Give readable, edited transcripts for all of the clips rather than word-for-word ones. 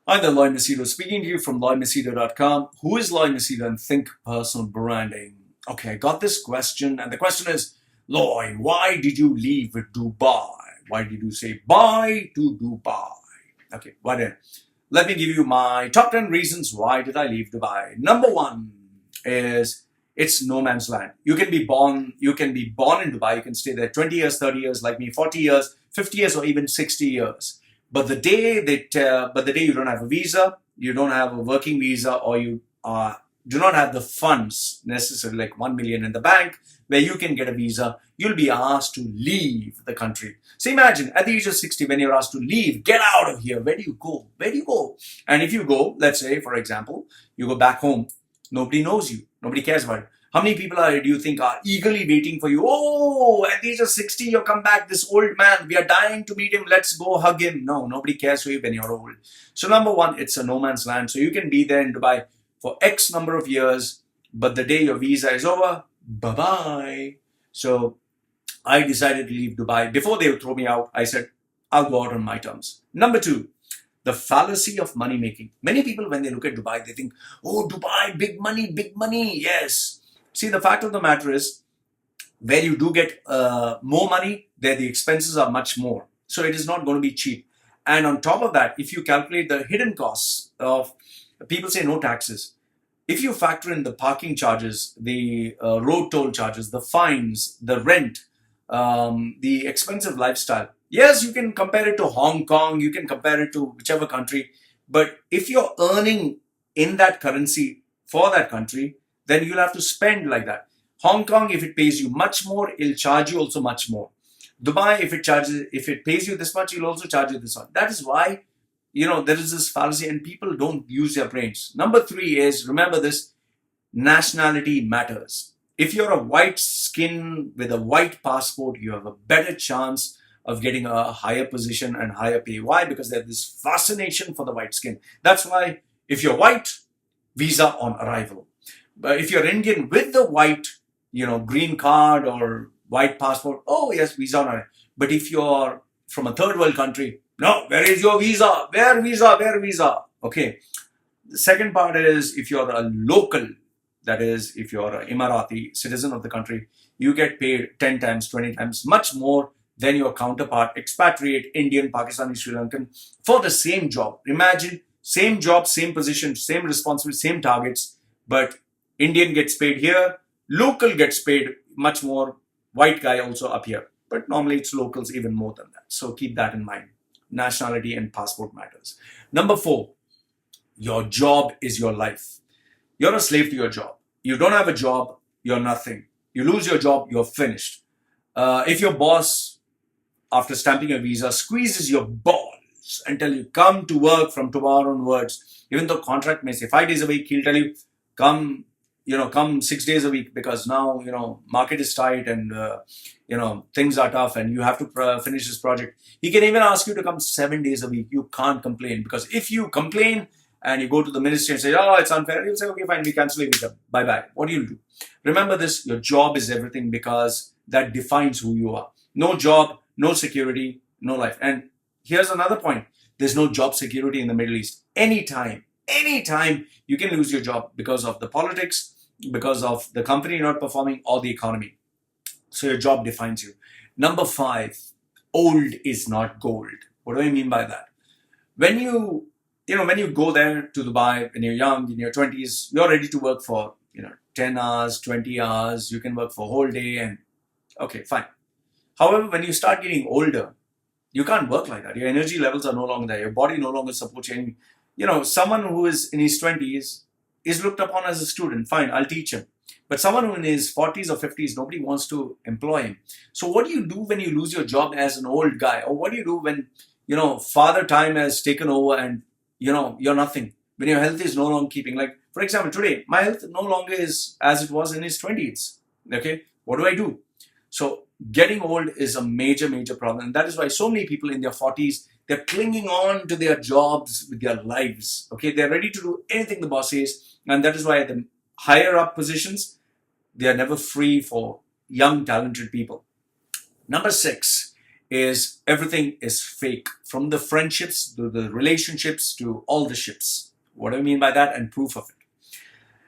Hi there, Machedo speaking to you from Machedo.com. Who is Machedo and Think Personal Branding? Okay, I got this question, and the question is, Loy, why did you leave Dubai? Why did you say bye to Dubai? Okay, let me give you my top 10 reasons why did I leave Dubai. Number one is it's no man's land. You can be born in Dubai, you can stay there 20 years, 30 years, like me, 40 years, 50 years, or even 60 years. But the day you don't have a visa, you don't have a working visa, or you do not have the funds necessary, like 1 million in the bank, where you can get a visa, you'll be asked to leave the country. So imagine at the age of 60, when you're asked to leave, get out of here. Where do you go? Where do you go? And if you go, let's say, for example, you go back home, nobody knows you, nobody cares about it. How many people do you think are eagerly waiting for you? Oh, at the age of 60, you come back, this old man, we are dying to meet him, let's go hug him. No, nobody cares for you when you're old. So number one, it's a no man's land. So you can be there in Dubai for X number of years, but the day your visa is over, bye-bye. So I decided to leave Dubai. Before they would throw me out, I said, I'll go out on my terms. Number two, the fallacy of money making. Many people, when they look at Dubai, they think, oh, Dubai, big money, big money. Yes. See, the fact of the matter is, where you do get more money, there the expenses are much more. So it is not going to be cheap. And on top of that, if you calculate the hidden costs of, people say no taxes. If you factor in the parking charges, the road toll charges, the fines, the rent, the expensive lifestyle, yes, you can compare it to Hong Kong, you can compare it to whichever country. But if you're earning in that currency for that country, then you'll have to spend like that. Hong Kong, if it pays you much more, it'll charge you also much more. Dubai, if it pays you this much, it'll also charge you this much. That is why, there is this fallacy and people don't use their brains. Number three is, remember this, nationality matters. If you're a white skin with a white passport, you have a better chance of getting a higher position and higher pay. Why? Because there's this fascination for the white skin. That's why if you're white, visa on arrival. But if you're Indian with the white, green card or white passport, oh yes, visa on arrival. But if you're from a third world country, no, where is your visa? Where visa? Where visa? Okay. The second part is, if you're a local, that is, if you're an Emirati citizen of the country, you get paid 10 times, 20 times, much more than your counterpart, expatriate, Indian, Pakistani, Sri Lankan, for the same job. Imagine, same job, same position, same responsibility, same targets, but Indian gets paid here, local gets paid much more, white guy also up here. But normally it's locals even more than that. So keep that in mind. Nationality and passport matters. Number four, your job is your life. You're a slave to your job. You don't have a job, you're nothing. You lose your job, you're finished. If your boss, after stamping a visa, squeezes your balls and tell you, come to work from tomorrow onwards, even though contract may say 5 days a week, he'll tell you, come 6 days a week, because now, market is tight and, things are tough and you have to finish this project. He can even ask you to come 7 days a week. You can't complain, because if you complain and you go to the ministry and say, oh, it's unfair, he'll say, okay, fine, we cancel your visa. Bye-bye. What do you do? Remember this, your job is everything, because that defines who you are. No job, no security, no life. And here's another point. There's no job security in the Middle East. Anytime you can lose your job because of the politics, because of the company not performing, or the economy. So your job defines you. Number five, old is not gold. What do I mean by that? When you go there to Dubai, when you're young, in your 20s, you're ready to work for, 10 hours, 20 hours. You can work for a whole day and okay, fine. However, when you start getting older, you can't work like that. Your energy levels are no longer there. Your body no longer supports you. Someone who is in his 20s is looked upon as a student. Fine, I'll teach him. But someone who in his 40s or 50s, nobody wants to employ him. So what do you do when you lose your job as an old guy? Or what do you do when, father time has taken over and, you're nothing? When your health is no longer keeping. Like, for example, today, my health no longer is as it was in his 20s. Okay, what do I do? So getting old is a major, major problem. And that is why so many people in their 40s, they're clinging on to their jobs with their lives. Okay, they're ready to do anything the boss says. And that is why at the higher up positions, they are never free for young, talented people. Number six is everything is fake, from the friendships to the relationships to all the ships. What do I mean by that? And proof of it.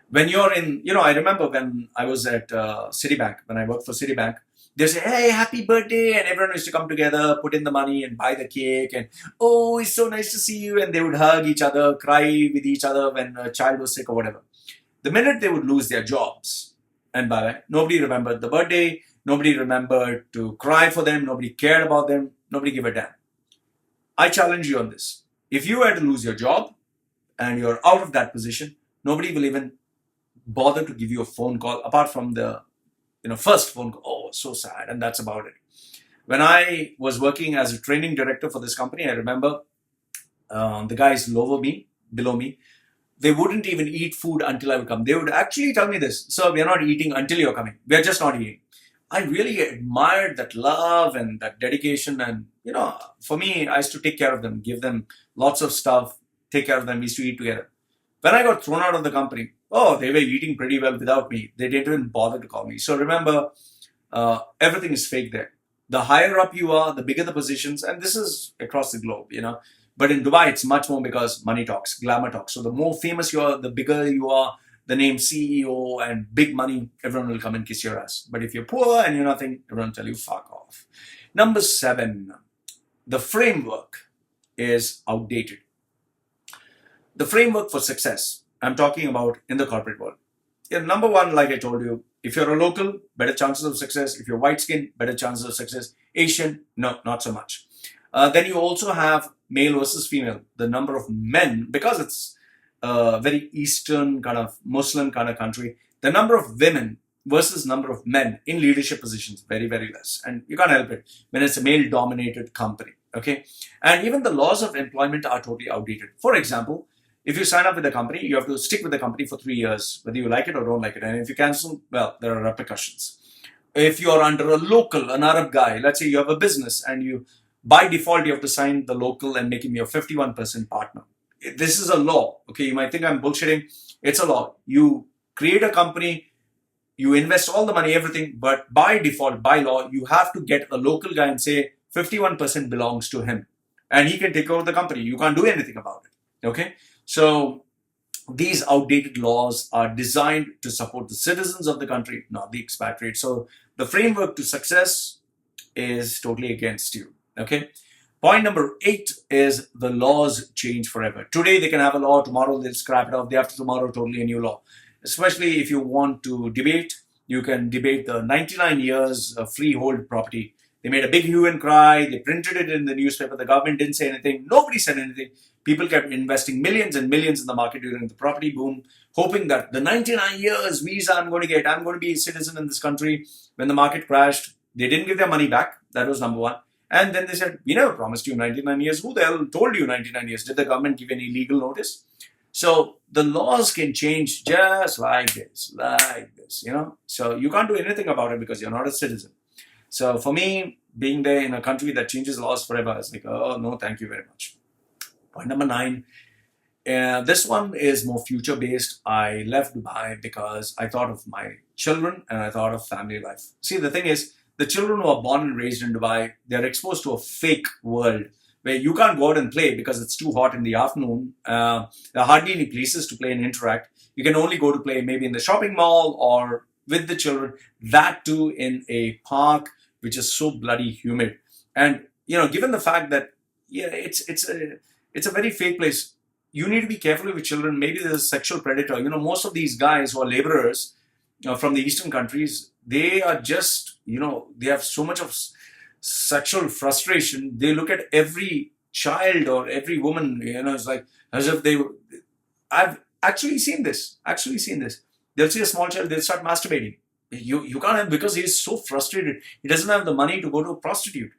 When you're in, I remember when I was at Citibank, when I worked for Citibank, they say, hey, happy birthday. And everyone used to come together, put in the money and buy the cake. And, oh, it's so nice to see you. And they would hug each other, cry with each other when a child was sick or whatever. The minute they would lose their jobs, and by the way, nobody remembered the birthday, nobody remembered to cry for them, nobody cared about them, nobody gave a damn. I challenge you on this. If you were to lose your job and you're out of that position, nobody will even bother to give you a phone call apart from the first phone call. Oh, so sad. And that's about it. When I was working as a training director for this company, I remember the guys below me, they wouldn't even eat food until I would come. They would actually tell me this: sir, we are not eating until you're coming. We are just not eating. I really admired that love and that dedication. And, for me, I used to take care of them, give them lots of stuff, take care of them. We used to eat together. When I got thrown out of the company, they were eating pretty well without me. They didn't even bother to call me. So remember, everything is fake there. The higher up you are, the bigger the positions. And this is across the globe, But in Dubai, it's much more because money talks, glamour talks. So the more famous you are, the bigger you are, the name CEO and big money, everyone will come and kiss your ass. But if you're poor and you're nothing, everyone will tell you, fuck off. Number 7, the framework is outdated. The framework for success, I'm talking about in the corporate world. Number 1, like I told you, if you're a local, better chances of success. If you're white skin, better chances of success. Asian, no, not so much. Then you also have male versus female. The number of men, because it's a very Eastern kind of Muslim kind of country, the number of women versus number of men in leadership positions, very, very less. And you can't help it when it's a male-dominated company, okay? And even the laws of employment are totally outdated. For example, if you sign up with a company, you have to stick with the company for 3 years, whether you like it or don't like it. And if you cancel, well, there are repercussions. If you're under a local, an Arab guy, let's say you have a business and you, by default, you have to sign the local and make him your 51% partner. This is a law, okay? You might think I'm bullshitting. It's a law. You create a company, you invest all the money, everything, but by default, by law, you have to get a local guy and say 51% belongs to him. And he can take over the company. You can't do anything about it, okay? So these outdated laws are designed to support the citizens of the country, not the expatriates. So the framework to success is totally against you, okay? Point number 8 is the laws change forever. Today they can have a law, tomorrow they'll scrap it off, day after tomorrow totally a new law. Especially if you want to debate, you can debate the 99 years of freehold property. They made a big hue and cry, they printed it in the newspaper, the government didn't say anything, nobody said anything. People kept investing millions and millions in the market during the property boom, hoping that the 99 years visa I'm going to get, I'm going to be a citizen in this country. When the market crashed, they didn't give their money back. That was number 1. And then they said, we never promised you 99 years. Who the hell told you 99 years? Did the government give any legal notice? So the laws can change just like this, So you can't do anything about it because you're not a citizen. So for me, being there in a country that changes laws forever, it's like, oh, no, thank you very much. Point number 9. This one is more future-based. I left Dubai because I thought of my children and I thought of family life. See, the thing is, the children who are born and raised in Dubai, they're exposed to a fake world where you can't go out and play because it's too hot in the afternoon. There are hardly any places to play and interact. You can only go to play maybe in the shopping mall or with the children, that too in a park which is so bloody humid. And, given the fact that, it's a very fake place, you need to be careful with children. Maybe there's a sexual predator. Most of these guys who are laborers from the Eastern countries, they are just, they have so much of sexual frustration. They look at every child or every woman, it's like as if I've actually seen this. They'll see a small child, they'll start masturbating. You can't have, because he's so frustrated. He doesn't have the money to go to a prostitute,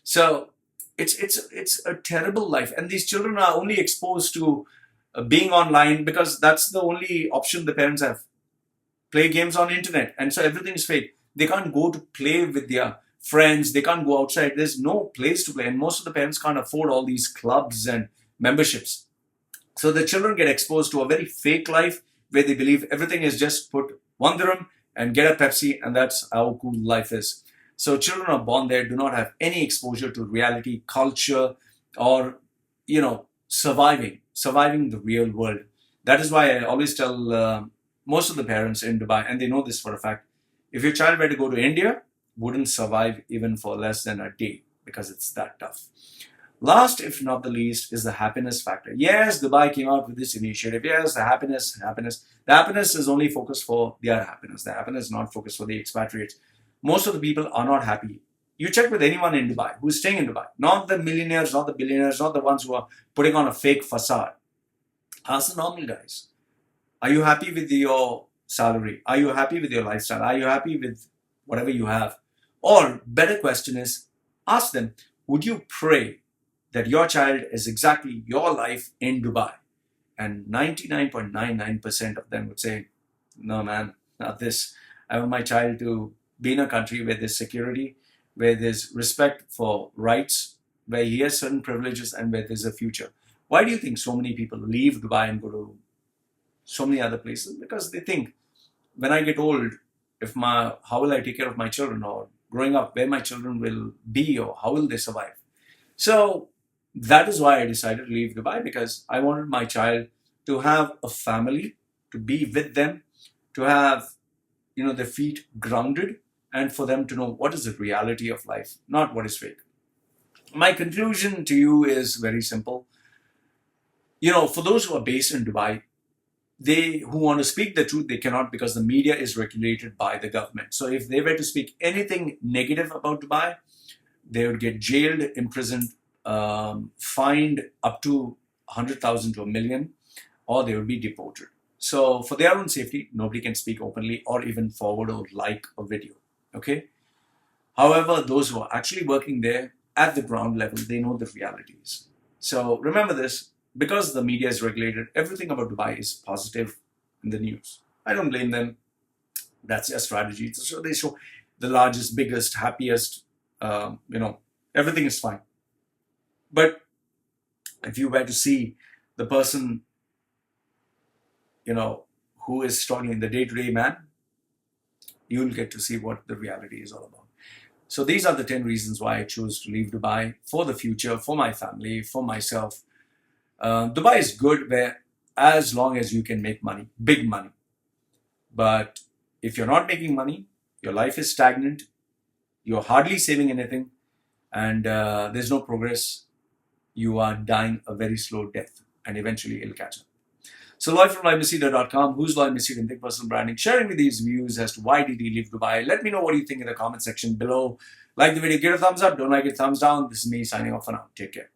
So it's a terrible life. And these children are only exposed to being online because that's the only option the parents have. Play games on internet. And so everything is fake. They can't go to play with their friends. They can't go outside. There's no place to play. And most of the parents can't afford all these clubs and memberships. So the children get exposed to a very fake life where they believe everything is just put 1 dirham and get a Pepsi, and that's how cool life is. So children are born there, do not have any exposure to reality, culture, or surviving the real world. That is why I always tell most of the parents in Dubai, and they know this for a fact, if your child were to go to India, wouldn't survive even for less than a day because it's that tough. Last, if not the least, is the happiness factor. Yes, Dubai came out with this initiative. Yes, the happiness. The happiness is only focused for their happiness. The happiness is not focused for the expatriates. Most of the people are not happy. You check with anyone in Dubai who's staying in Dubai, not the millionaires, not the billionaires, not the ones who are putting on a fake facade. Ask the normal guys. Are you happy with your salary? Are you happy with your lifestyle? Are you happy with whatever you have? Or better question is, ask them, would you pray that your child is exactly your life in Dubai? And 99.99% of them would say, no man, not this. I want my child to be in a country where there's security, where there's respect for rights, where he has certain privileges, and where there's a future. Why do you think so many people leave Dubai and go to so many other places? Because they think, when I get old, how will I take care of my children, or growing up, where my children will be, or how will they survive? So that is why I decided to leave Dubai, because I wanted my child to have a family, to be with them, to have their feet grounded, and for them to know what is the reality of life, not what is fake. My conclusion to you is very simple. For those who are based in Dubai, they who want to speak the truth, they cannot, because the media is regulated by the government. So if they were to speak anything negative about Dubai, they would get jailed, imprisoned, fined up to 100,000 to a million, or they would be deported. So for their own safety, nobody can speak openly or even forward or like a video. Okay. However, those who are actually working there at the ground level, they know the realities. So remember this, because the media is regulated, everything about Dubai is positive in the news. I don't blame them. That's their strategy. So they show the largest, biggest, happiest, everything is fine. But if you were to see the person, who is struggling, the day-to-day man, you'll get to see what the reality is all about. So these are the 10 reasons why I chose to leave Dubai for the future, for my family, for myself. Dubai is good as long as you can make money, big money. But if you're not making money, your life is stagnant, you're hardly saving anything, and there's no progress, you are dying a very slow death, and eventually it'll catch up. So live from Machedo.com, who's Lloyd Machedo in Think Personal Branding, sharing with these views as to why did he leave Dubai. Let me know what you think in the comment section below. Like the video, give it a thumbs up. Don't like it, thumbs down. This is me signing off for now. Take care.